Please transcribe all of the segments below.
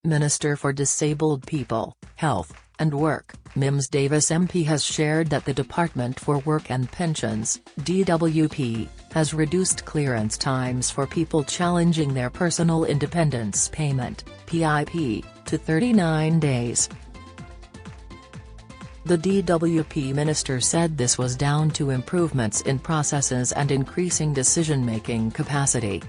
Minister for Disabled People, Health, and Work, Mims Davis MP has shared that the Department for Work and Pensions, DWP, has reduced clearance times for people challenging their Personal Independence Payment, PIP, to 39 days. The DWP minister said this was down to improvements in processes and increasing decision-making capacity.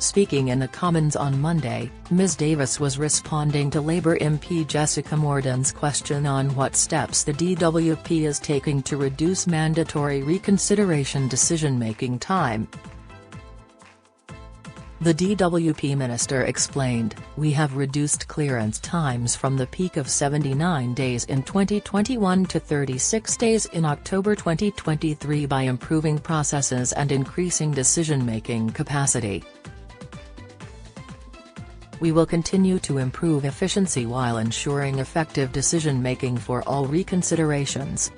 Speaking in the Commons on Monday, Ms. Davis was responding to Labour MP Jessica Morden's question on what steps the DWP is taking to reduce mandatory reconsideration decision-making time. The DWP minister explained, "We have reduced clearance times from the peak of 79 days in 2021 to 36 days in October 2023 by improving processes and increasing decision-making capacity. We will continue to improve efficiency while ensuring effective decision-making for all reconsiderations."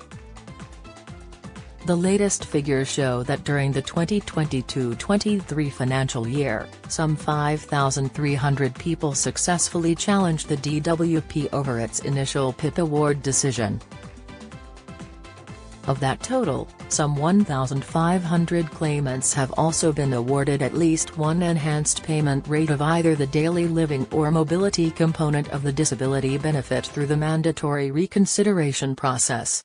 The latest figures show that during the 2022-23 financial year, some 5,300 people successfully challenged the DWP over its initial PIP award decision. Of that total, some 1,500 claimants have also been awarded at least one enhanced payment rate of either the daily living or mobility component of the disability benefit through the mandatory reconsideration process.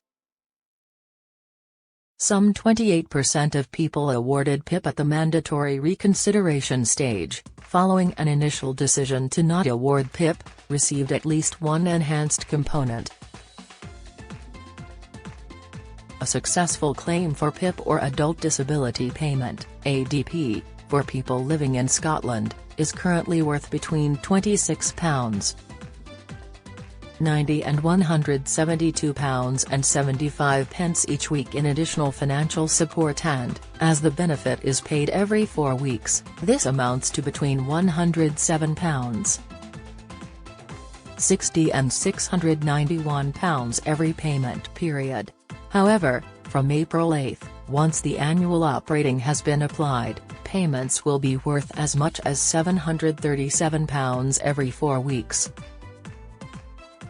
Some 28% of people awarded PIP at the mandatory reconsideration stage, following an initial decision to not award PIP, received at least one enhanced component. A successful claim for PIP or Adult Disability Payment, ADP, for people living in Scotland, is currently worth between £26.90 and £172.75 each week in additional financial support, and, as the benefit is paid every 4 weeks, this amounts to between £107.60 and £691 every payment period. However, from April 8, once the annual uprating has been applied, payments will be worth as much as £737 every 4 weeks.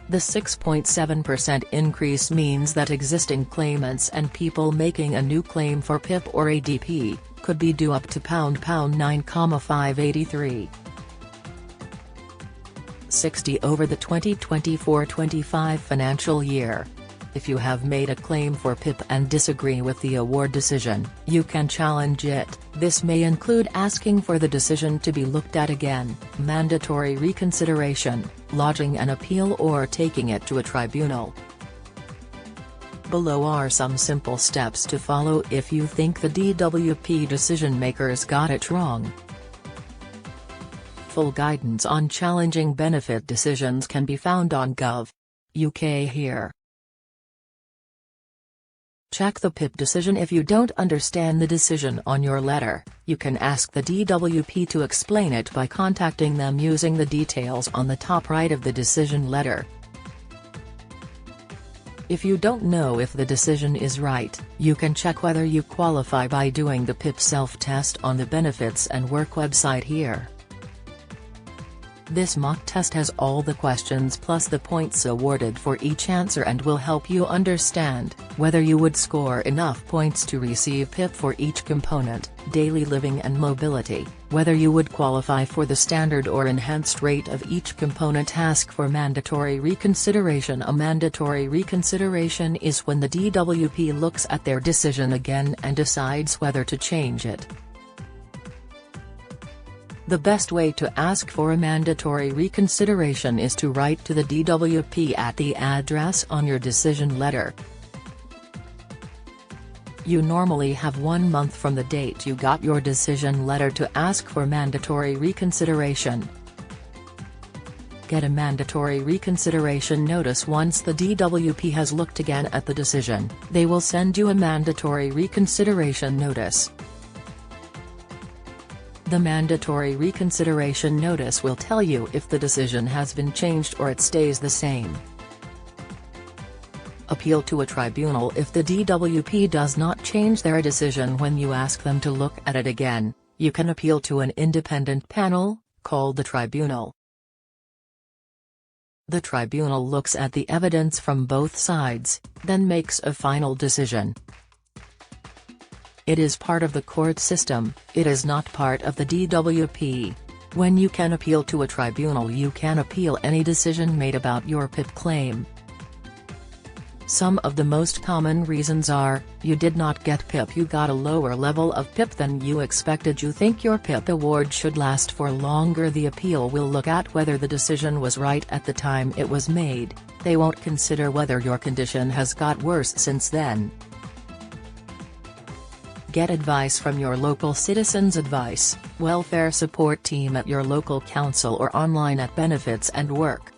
The 6.7% increase means that existing claimants and people making a new claim for PIP or ADP, could be due up to £9,583.60 over the 2024-25 financial year. If you have made a claim for PIP and disagree with the award decision, you can challenge it. This may include asking for the decision to be looked at again, mandatory reconsideration, lodging an appeal, or taking it to a tribunal. Below are some simple steps to follow if you think the DWP decision-makers got it wrong. Full guidance on challenging benefit decisions can be found on Gov.uk here. Check the PIP decision. If you don't understand the decision on your letter, you can ask the DWP to explain it by contacting them using the details on the top right of the decision letter. If you don't know if the decision is right, you can check whether you qualify by doing the PIP self-test on the Benefits and Work website here. This mock test has all the questions plus the points awarded for each answer and will help you understand whether you would score enough points to receive PIP for each component, daily living and mobility, whether you would qualify for the standard or enhanced rate of each component. Ask for mandatory reconsideration. A mandatory reconsideration is when the DWP looks at their decision again and decides whether to change it. The best way to ask for a mandatory reconsideration is to write to the DWP at the address on your decision letter. You normally have 1 month from the date you got your decision letter to ask for mandatory reconsideration. Get a mandatory reconsideration notice. Once the DWP has looked again at the decision, they will send you a mandatory reconsideration notice. The mandatory reconsideration notice will tell you if the decision has been changed or it stays the same. Appeal to a tribunal. If the DWP does not change their decision when you ask them to look at it again, you can appeal to an independent panel, called the tribunal. The tribunal looks at the evidence from both sides, then makes a final decision. It is part of the court system, it is not part of the DWP. When you can appeal to a tribunal, you can appeal any decision made about your PIP claim. Some of the most common reasons are, you did not get PIP, you got a lower level of PIP than you expected, you think your PIP award should last for longer. The appeal will look at whether the decision was right at the time it was made, they won't consider whether your condition has got worse since then. Get advice from your local Citizens Advice, welfare support team at your local council or online at Benefits and Work.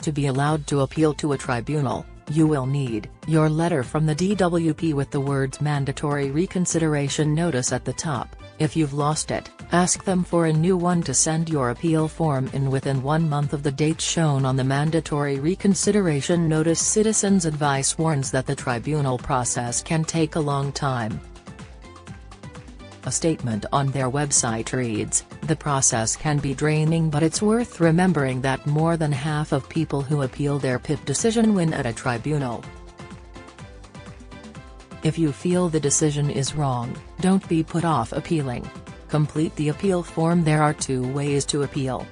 To be allowed to appeal to a tribunal, you will need your letter from the DWP with the words mandatory reconsideration notice at the top. If you've lost it, ask them for a new one to send your appeal form in within 1 month of the date shown on the mandatory reconsideration notice. Citizens Advice warns that the tribunal process can take a long time. A statement on their website reads, "The process can be draining, but it's worth remembering that more than half of people who appeal their PIP decision win at a tribunal." If you feel the decision is wrong, don't be put off appealing. Complete the appeal form. There are 2 ways to appeal.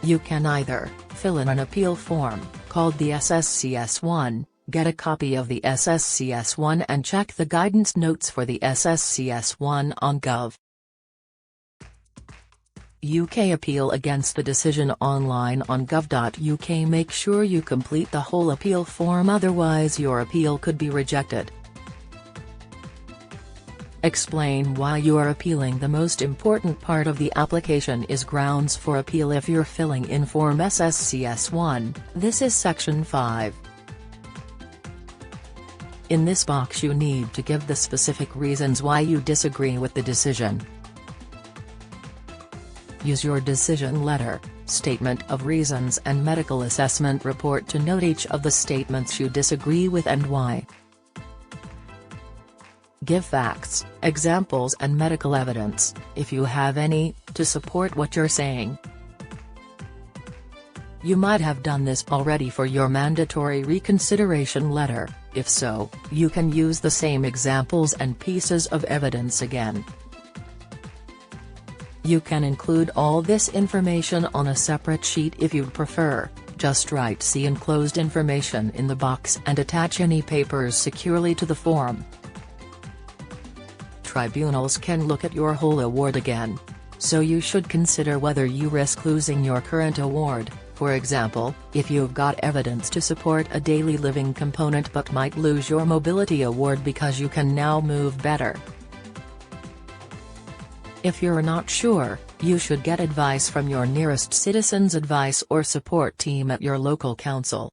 You can either fill in an appeal form, called the SSCS-1, get a copy of the SSCS-1 and check the guidance notes for the SSCS-1 on Gov. UK appeal against the decision online on gov.uk. Make sure you complete the whole appeal form, otherwise your appeal could be rejected. Explain why you are appealing. The most important part of the application is grounds for appeal. If you're filling in form SSCS-1, this is section 5. In this box you need to give the specific reasons why you disagree with the decision. Use your decision letter, statement of reasons and medical assessment report to note each of the statements you disagree with and why. Give facts, examples and medical evidence, if you have any, to support what you're saying. You might have done this already for your mandatory reconsideration letter. If so, you can use the same examples and pieces of evidence again. You can include all this information on a separate sheet if you'd prefer. Just write "See enclosed information" in the box and attach any papers securely to the form. Tribunals can look at your whole award again. So you should consider whether you risk losing your current award. For example, if you've got evidence to support a daily living component but might lose your mobility award because you can now move better. If you're not sure, you should get advice from your nearest Citizens Advice or support team at your local council.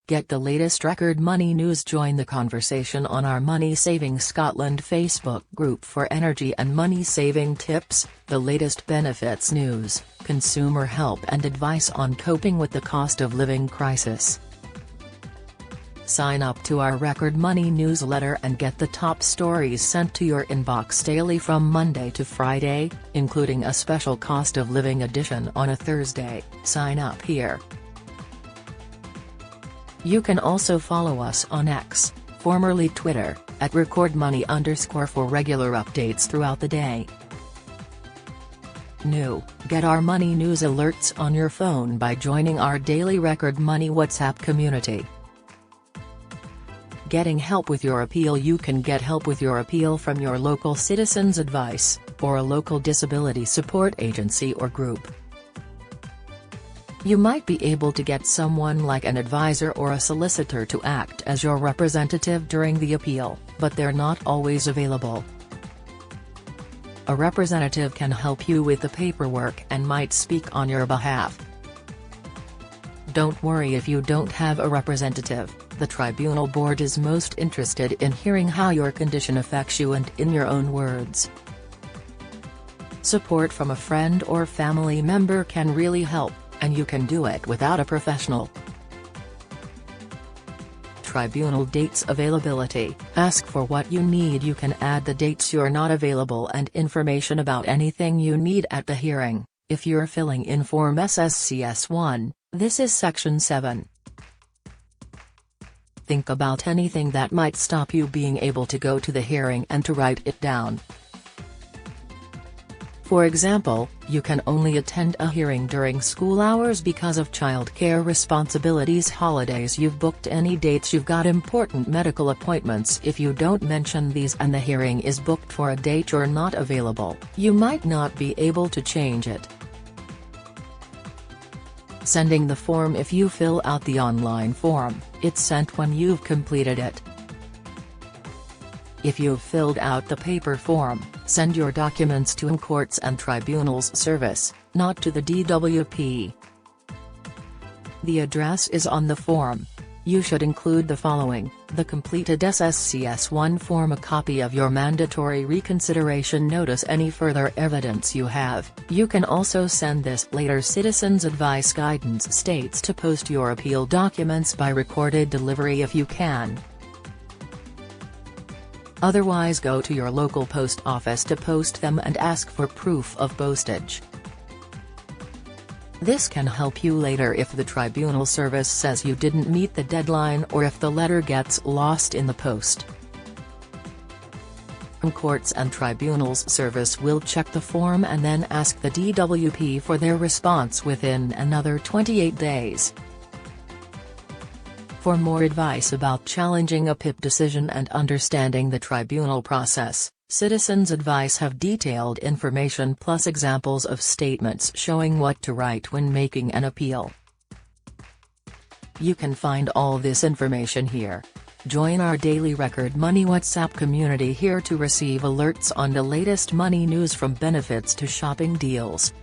Get the latest record money news. Join the conversation on our Money Saving Scotland Facebook group for energy and money saving tips, the latest benefits news, consumer help and advice on coping with the cost of living crisis. Sign up to our Record Money newsletter and get the top stories sent to your inbox daily from Monday to Friday, including a special cost of living edition on a Thursday. Sign up here. You can also follow us on X, formerly Twitter, at @recordmoney_ for regular updates throughout the day. New, get our money news alerts on your phone by joining our daily Record Money WhatsApp community. Getting help with your appeal. You can get help with your appeal from your local Citizens Advice, or a local disability support agency or group. You might be able to get someone like an advisor or a solicitor to act as your representative during the appeal, but they're not always available. A representative can help you with the paperwork and might speak on your behalf. Don't worry if you don't have a representative. The tribunal board is most interested in hearing how your condition affects you and in your own words. Support from a friend or family member can really help, and you can do it without a professional. tribunal dates availability. Ask for what you need. You can add the dates you're not available and information about anything you need at the hearing. If you're filling in Form SSCS1, this is Section 7. Think about anything that might stop you being able to go to the hearing and to write it down. For example, you can only attend a hearing during school hours because of childcare responsibilities, holidays, you've booked any dates, you've got important medical appointments. If you don't mention these and the hearing is booked for a date you're not available, you might not be able to change it. Sending the form. If you fill out the online form, it's sent when you've completed it. If you've filled out the paper form, send your documents to Courts and Tribunals Service, not to the DWP. The address is on the form. You should include the following: the completed SSCS1 form, a copy of your mandatory reconsideration notice, any further evidence you have. You can also send this later. Citizens Advice Guidance states to post your appeal documents by recorded delivery if you can. Otherwise, go to your local post office to post them and ask for proof of postage. This can help you later if the tribunal service says you didn't meet the deadline or if the letter gets lost in the post. Courts and Tribunals Service will check the form and then ask the DWP for their response within another 28 days. For more advice about challenging a PIP decision and understanding the tribunal process, Citizens Advice have detailed information plus examples of statements showing what to write when making an appeal. You can find all this information here. Join our daily Record Money WhatsApp community here to receive alerts on the latest money news, from benefits to shopping deals.